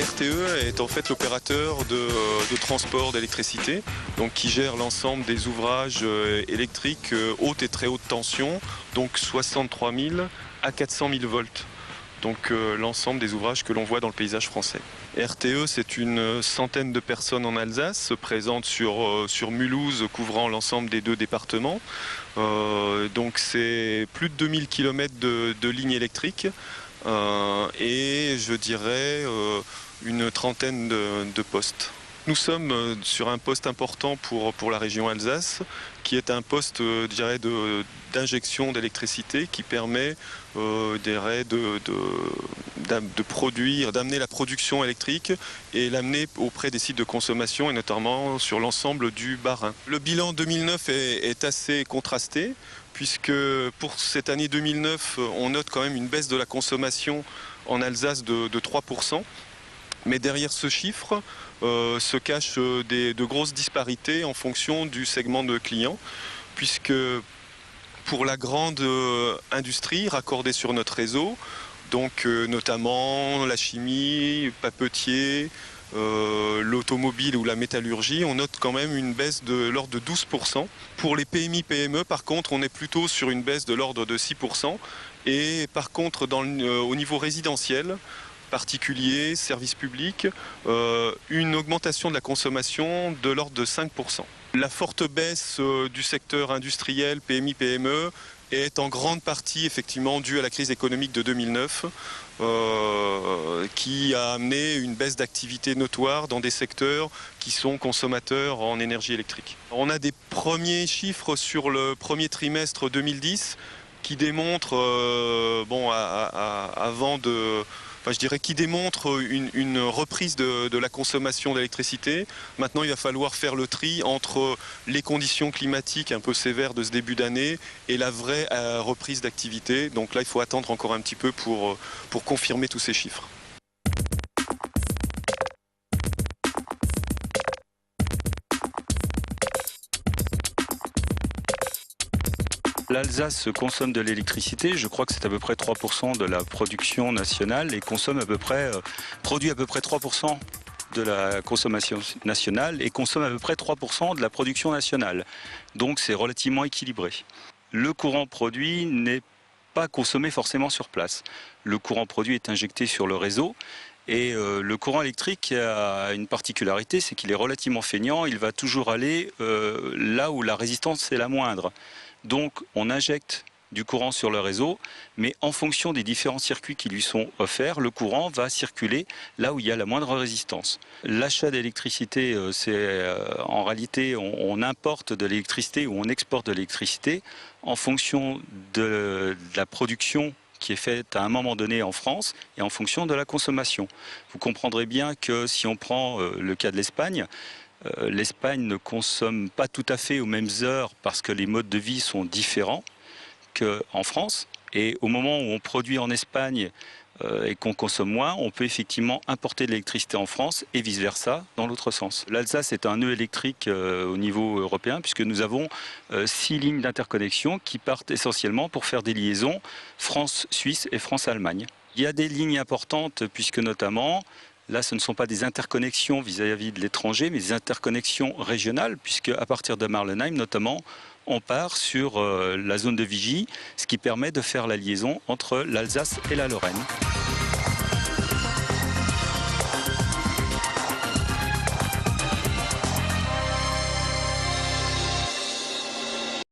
RTE est en fait l'opérateur de transport d'électricité, donc qui gère l'ensemble des ouvrages électriques haute et très haute tension, donc 63 000 à 400 000 volts. Donc l'ensemble des ouvrages que l'on voit dans le paysage français. RTE, c'est une centaine de personnes en Alsace, présentes sur Mulhouse, couvrant l'ensemble des 2 départements. Donc c'est plus de 2000 km de lignes électriques et je dirais une trentaine de postes. Nous sommes sur un poste important pour la région Alsace, qui est un poste, je dirais, d'injection d'électricité qui permet de produire, d'amener la production électrique et l'amener auprès des sites de consommation et notamment sur l'ensemble du Bas-Rhin. Le bilan 2009 est assez contrasté puisque pour cette année 2009, on note quand même une baisse de la consommation en Alsace de 3%. Mais derrière ce chiffre se cachent de grosses disparités en fonction du segment de clients, puisque pour la grande industrie raccordée sur notre réseau, donc notamment la chimie, papetier, l'automobile ou la métallurgie, on note quand même une baisse de l'ordre de 12%. Pour les PMI-PME, par contre, on est plutôt sur une baisse de l'ordre de 6%. Et par contre, au niveau résidentiel, particuliers, services publics, une augmentation de la consommation de l'ordre de 5%. La forte baisse du secteur industriel, PMI-PME, est en grande partie effectivement due à la crise économique de 2009, qui a amené une baisse d'activité notoire dans des secteurs qui sont consommateurs en énergie électrique. On a des premiers chiffres sur le premier trimestre 2010 qui démontrent, qui démontre une reprise de la consommation d'électricité. Maintenant, il va falloir faire le tri entre les conditions climatiques un peu sévères de ce début d'année et la vraie reprise d'activité. Donc là, il faut attendre encore un petit peu pour confirmer tous ces chiffres. L'Alsace consomme de l'électricité, je crois que c'est à peu près 3% de la production nationale et produit à peu près 3% de la consommation nationale et consomme à peu près 3% de la production nationale. Donc c'est relativement équilibré. Le courant produit n'est pas consommé forcément sur place. Le courant produit est injecté sur le réseau. Et le courant électrique a une particularité, c'est qu'il est relativement feignant, il va toujours aller là où la résistance est la moindre. Donc on injecte du courant sur le réseau, mais en fonction des différents circuits qui lui sont offerts, le courant va circuler là où il y a la moindre résistance. L'achat d'électricité, c'est en réalité on importe de l'électricité ou on exporte de l'électricité en fonction de la production qui est faite à un moment donné en France et en fonction de la consommation. Vous comprendrez bien que si on prend le cas de l'Espagne, l'Espagne ne consomme pas tout à fait aux mêmes heures parce que les modes de vie sont différents qu'en France. Et au moment où on produit en Espagne et qu'on consomme moins, on peut effectivement importer de l'électricité en France et vice-versa dans l'autre sens. L'Alsace est un nœud électrique au niveau européen puisque nous avons 6 lignes d'interconnexion qui partent essentiellement pour faire des liaisons France-Suisse et France-Allemagne. Il y a des lignes importantes puisque notamment, là, ce ne sont pas des interconnexions vis-à-vis de l'étranger, mais des interconnexions régionales, puisque à partir de Marlenheim, notamment, on part sur la zone de Vigie, ce qui permet de faire la liaison entre l'Alsace et la Lorraine.